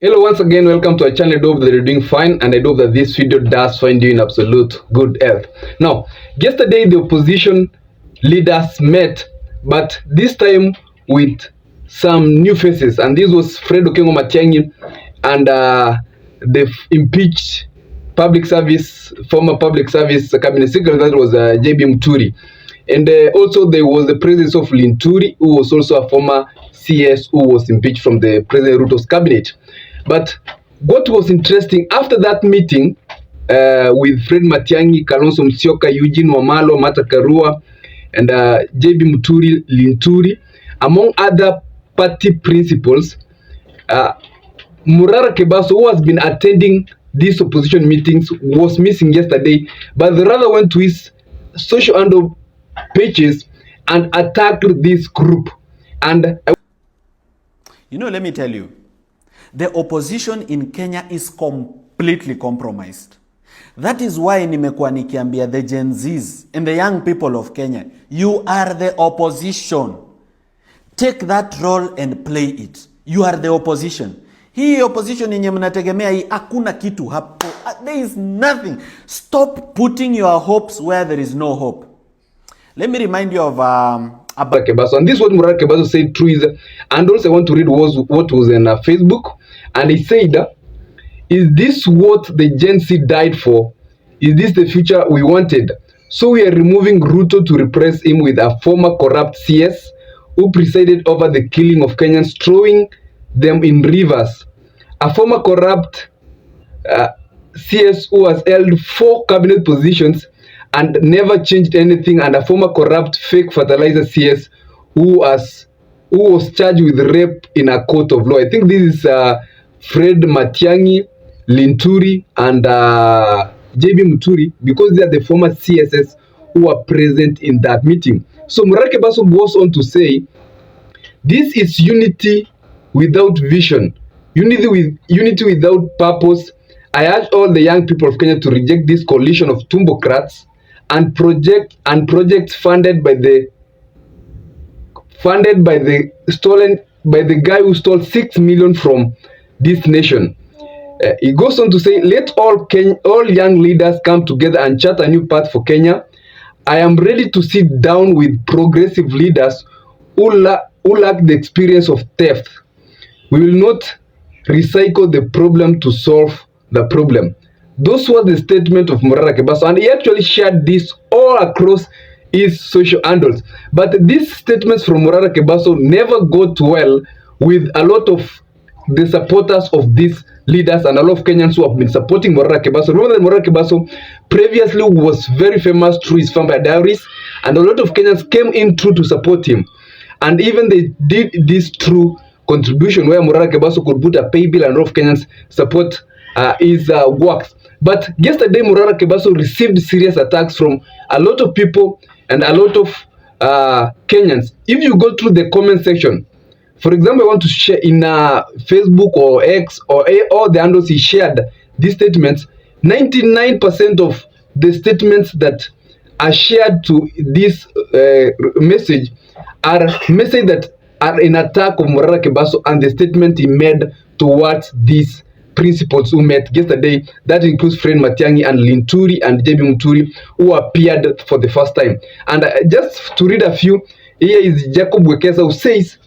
Hello once again, welcome to our channel. I hope that you're doing fine, and I hope that this video does find you in absolute good health. Now, yesterday the opposition leaders met, but this time with some new faces, and this was FRED Matiangi and the impeached former public service cabinet secretary, that was JB Muturi. And also there was the presence of Lithuri, who was also a former CS who was impeached from the President Ruto's cabinet. But what was interesting after that meeting with FRED Matiangi, Kalonzo Musyoka, Eugene Wamalo, Martha Karua, and JB Muturi, Lithuri, among other party principals, Morara Kebaso, who has been attending these opposition meetings, was missing yesterday, but rather went to his social handle pages and attacked this group. And let me tell you, the opposition in Kenya is completely compromised. That is why nimekuwa nikiambia the Gen Zs and the young people of Kenya, you are the opposition. Take that role and play it. You are the opposition. Hii opposition yenye mnategemea hii hakuna kitu hapo. There is nothing. Stop putting your hopes where there is no hope. Let me remind you of Morara Kebaso, and this is what Morara Kebaso said through his, and also I want to read what was in Facebook, and he said, "Is this what the Gen Z died for? Is this the future we wanted? So we are removing Ruto to replace him with a former corrupt CS who presided over the killing of Kenyans, throwing them in rivers. A former corrupt CS who has held 4 cabinet positions and never changed anything, and a former corrupt fake fertilizer CS who was charged with rape in a court of law." I think this is FRED Matiangi, Lithuri, and JB Muturi, because they are the former CSS who are present in that meeting. So Morara Kebaso goes on to say, "This is unity without vision, unity without purpose. I urge all the young people of Kenya to reject this coalition of tumbocrats and projects funded by the guy who stole 6 million from this nation." He goes on to say, "Let all young leaders come together and chart a new path for Kenya. I am ready to sit down with progressive leaders who lack the experience of theft. We will not recycle the problem to solve the problem." Those were the statement of Morara Kebaso, and he actually shared this all across his social handles. But these statements from Morara Kebaso never got well with a lot of the supporters of these leaders and a lot of Kenyans who have been supporting Morara Kebaso. Remember that Morara Kebaso previously was very famous through his vampire diaries, and a lot of Kenyans came in through to support him. And even they did this through contribution where Morara Kebaso could put a pay bill, and a lot of Kenyans support his works. But yesterday, Morara Kebaso received serious attacks from a lot of people and a lot of Kenyans. If you go through the comment section, for example, I want to share in Facebook or X or all the handles he shared these statements. 99% of the statements that are shared to this message are messages that are in attack of Morara Kebaso and the statement he made towards these principals who met yesterday. That includes FRED Matiangi and Lithuri and JB Muturi, who appeared for the first time. And just to read a few, here is Jacob Wekesa, who says,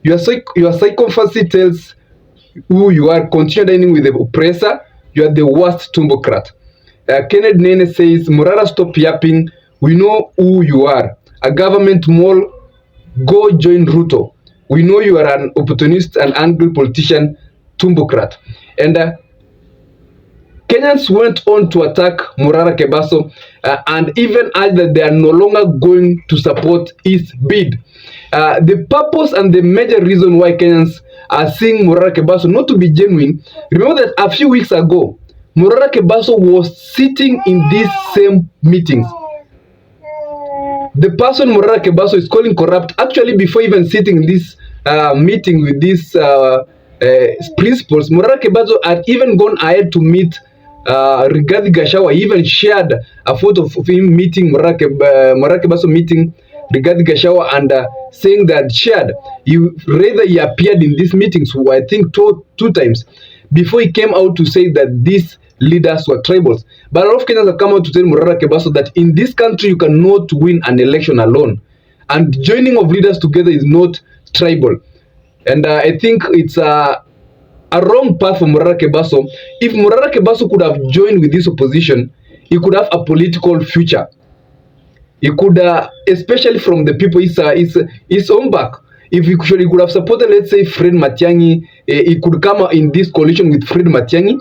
your psychopathy tells who you are. Continue dining with the oppressor. You are the worst tumbocrat. Kenneth Nene says, Morara, stop yapping. We know who you are. A government mole. Go join Ruto. We know you are an opportunist and angry politician, tumbocrat. And Kenyans went on to attack Morara Kebaso and even urged that they are no longer going to support his bid. The purpose and the major reason why Kenyans are seeing Morara Kebaso not to be genuine, remember that a few weeks ago, Morara Kebaso was sitting in these same meetings. The person Morara Kebaso is calling corrupt, actually before even sitting in this meeting with these principals, Morara Kebaso had even gone ahead to meet Rigathi Gachagau. He even shared a photo of him meeting Morara Kebaso meeting Rigathi Gachagau and saying that shared, he appeared in these meetings, I think two times, before he came out to say that these leaders were tribals. But a lot of Kenyans have come out to tell Morara Kebaso that in this country you cannot win an election alone, and joining of leaders together is not tribal. And I think it's a wrong path for Morara Kebaso. If Morara Kebaso could have joined with this opposition, he could have a political future. He could, especially from the people, his own back. If he could have supported, let's say, FRED Matiangi, he could come in this coalition with FRED Matiangi.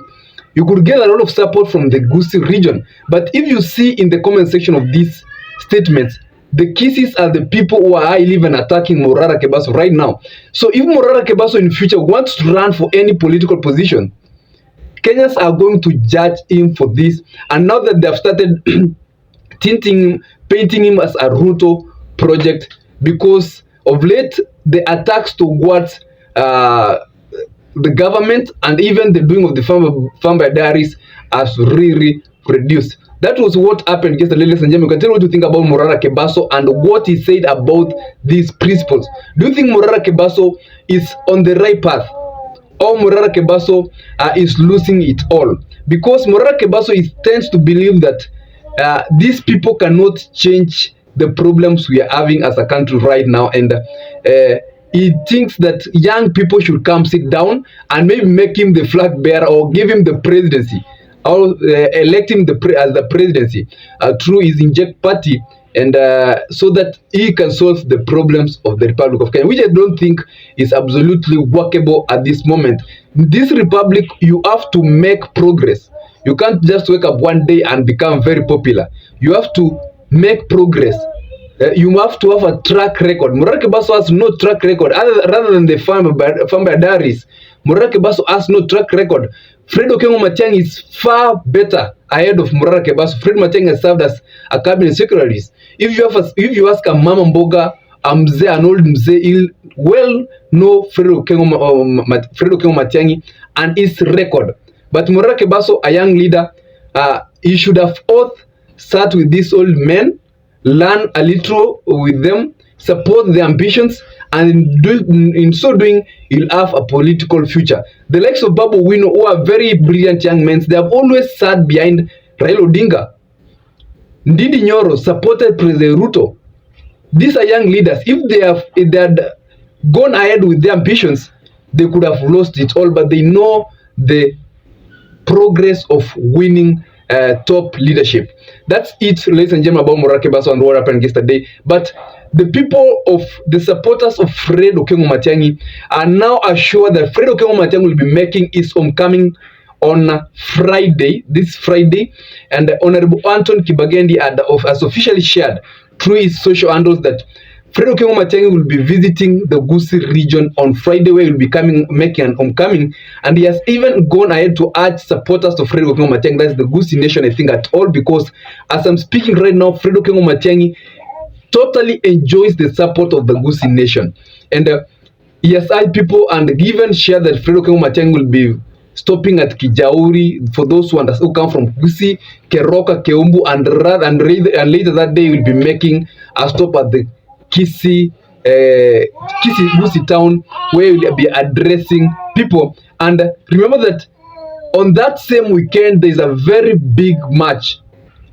You could get a lot of support from the Gusii region. But if you see in the comment section of these statements, the kisses are the people who are even attacking Morara Kebaso right now. So if Morara Kebaso in future wants to run for any political position, Kenyans are going to judge him for this. And now that they have started painting him as a Ruto project, because of late the attacks towards the government and even the doing of the farm by diaries has really reduced. That was what happened yesterday, ladies and gentlemen. You can tell what you think about Morara Kebaso and what he said about these principles. Do you think Morara Kebaso is on the right path, or Morara Kebaso is losing it all? Because Morara Kebaso tends to believe that these people cannot change the problems we are having as a country right now, and he thinks that young people should come sit down and maybe make him the flag bearer or give him the presidency, or elect him as the presidency through his inject party, and so that he can solve the problems of the Republic of Kenya, which I don't think is absolutely workable at this moment. In this republic, you have to make progress. You can't just wake up one day and become very popular. You have to make progress. You have to have a track record. Morara Kebaso has no track record rather than the farm by diaries. Morara Kebaso has no track record. FRED Matiangi is far better ahead of Morara Kebaso. FRED Matiangi has served as a cabinet secretary. If you ask a mama mboga, an old mzee, he'll well know FRED Matiangi and his record. But Morara Kebaso, a young leader, he should have sat with these old men, learn a little with them, support their ambitions, and in so doing, he'll have a political future. The likes of Babu Wino, who are very brilliant young men, they have always sat behind Raila Odinga. Ndidi Nyoro supported President Ruto. These are young leaders. If they had gone ahead with their ambitions, they could have lost it all, but they know the progress of winning top leadership. That's it, ladies and gentlemen, about Morara Kebaso and what happened yesterday. But the supporters of FRED Matiangi are now assured that FRED Matiangi will be making his homecoming on Friday, this Friday, and Honorable Anton Kibagendi has officially shared through his social handles that FRED Matiangi will be visiting the Gusii region on Friday, where he will be making an homecoming, and he has even gone ahead to urge supporters of FRED Matiangi, that's the Gusii nation, I think, at all, because as I'm speaking right now, FRED Matiangi totally enjoys the support of the Gusii nation, and he has urged people and even shared that FRED Matiangi will be stopping at Kijauri for those who come from Gusii, Keroka, Keumbu, and later that day will be making a stop at the Gusii town, where we'll be addressing people. And remember that on that same weekend, there's a very big match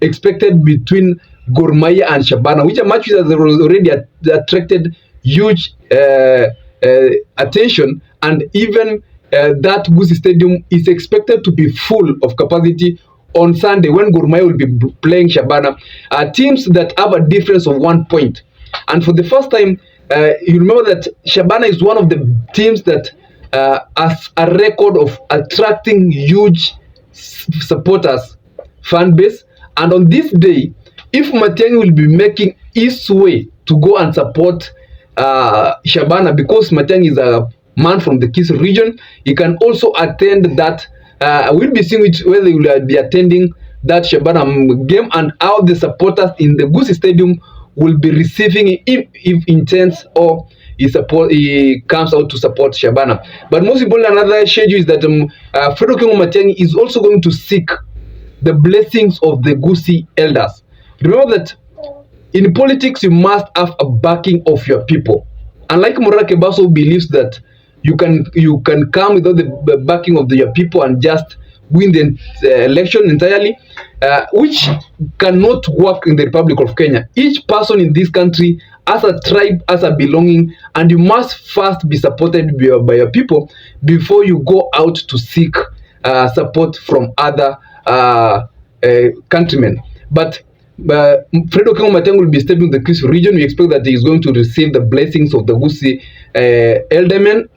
expected between Gor Mahia and Shabana, which a match that has already attracted huge attention, and even that Gusii stadium is expected to be full of capacity on Sunday when Gor Mahia will be playing Shabana, teams that have a difference of 1 point. And for the first time, you remember that Shabana is one of the teams that has a record of attracting huge supporters, fan base. And on this day, if Matiangi will be making his way to go and support Shabana, because Matiangi is a man from the Gusii region, he can also attend that. We'll be seeing whether he will be attending that Shabana game and how the supporters in the Gusii stadium will be receiving it, if intends or he comes out to support Shabana. But most importantly, another schedule is that FRED Matiangi is also going to seek the blessings of the Gusii elders. Remember that In politics, you must have a backing of your people. Unlike Morara Kebaso, who believes that you can come without the backing of your people and just win the election entirely, which cannot work in the Republic of Kenya. Each person in this country has a tribe, has a belonging, and you must first be supported by your people before you go out to seek support from other countrymen. But FRED Matiangi will be stepping the Kisi region. We expect that he is going to receive the blessings of the Gusii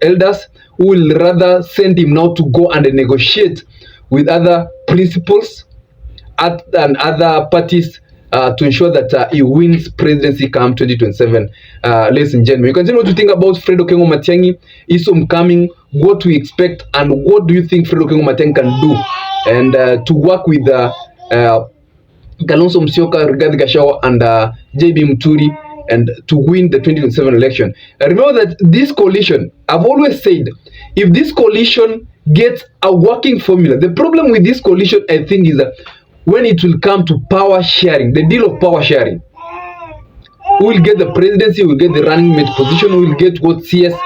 elders, who will rather send him now to go and negotiate with other principals and other parties to ensure that he wins presidency come 2027. Ladies and gentlemen, you can tell me what you think about FRED Matiangi, his homecoming, what we expect, and what do you think FRED Matiangi can do and to work with Kalonzo Musyoka, Rigathi Gachagau, and JB Muturi, and to win the 2027 election. Remember that this coalition, I've always said, if this coalition gets a working formula, the problem with this coalition, I think, is that when it will come to power sharing, the deal of power sharing, who will get the presidency, who will get the running mate position, who will get what CS.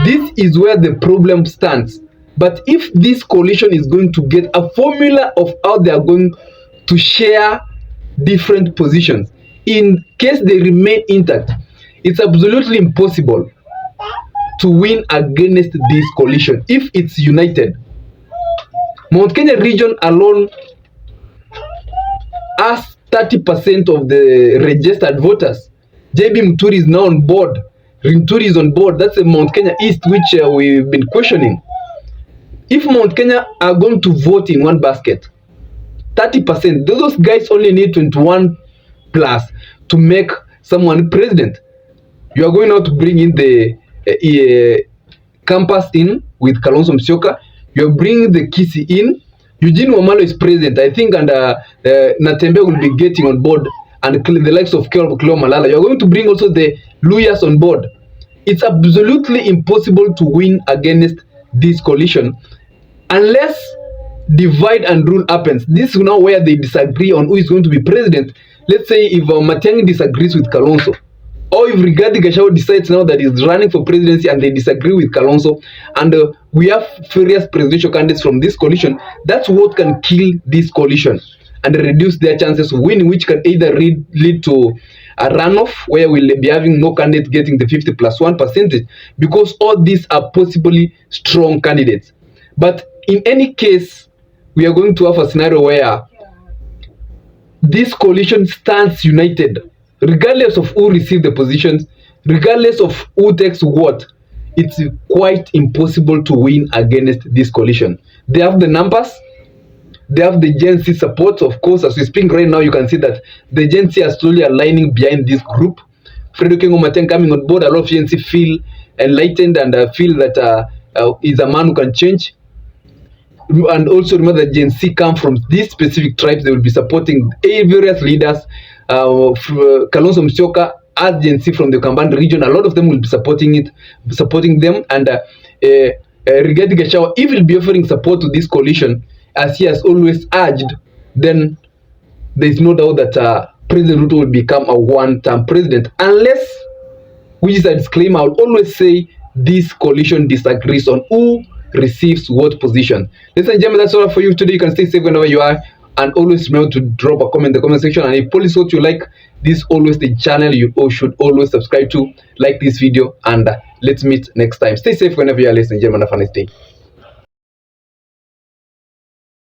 This is where the problem stands. But if this coalition is going to get a formula of how they are going to share different positions, in case they remain intact, it's absolutely impossible to win against this coalition if it's united. Mount Kenya region alone has 30% of the registered voters. JB Muturi is now on board. Muturi is on board. That's the Mount Kenya East, which we've been questioning. If Mount Kenya are going to vote in one basket, 30%, those guys only need 21 plus to make someone president. You are going now to bring in the campus in with Kalonzo Musyoka. You are bringing the Kisi in. Eugene Wamalwa is president, I think, and Natembe will be getting on board, and the likes of Cleo Malala. You are going to bring also the Luyas on board. It's absolutely impossible to win against this coalition unless divide and rule happens. This is now where they disagree on who is going to be president. Let's say if Matiangi disagrees with Kalonzo, or if Rigathi Gachagau decides now that he's running for presidency and they disagree with Kalonzo, and we have various presidential candidates from this coalition, that's what can kill this coalition and reduce their chances of winning, which can either lead to a runoff where we'll be having no candidate getting the 50+1 percentage, because all these are possibly strong candidates. But in any case, we are going to have a scenario where this coalition stands united, regardless of who receives the positions, regardless of who takes what. It's quite impossible to win against this coalition. They have the numbers, they have the Gen Z support. Of course, as we speak right now, you can see that the Gen Z are slowly aligning behind this group. FRED Matiangi coming on board, a lot of Gen Z feel enlightened and feel that he's a man who can change. And also remember that Gen Z come from these specific tribes. They will be supporting various leaders. Kalonzo Musyoka as Gen Z from the Kamband region, a lot of them will be supporting them. And Rigathi Gachagau, he will be offering support to this coalition, as he has always urged. Then there is no doubt that President Ruto will become a one-term president, unless, which is a disclaimer, I will always say this coalition disagrees on who receives what position. Ladies and gentlemen, that's all for you today. You can stay safe whenever you are, and always remember to drop a comment in the comment section. And if police what you like, this is always the channel you should always subscribe to. Like this video, and let's meet next time. Stay safe whenever you are, ladies and gentlemen. Have a nice day.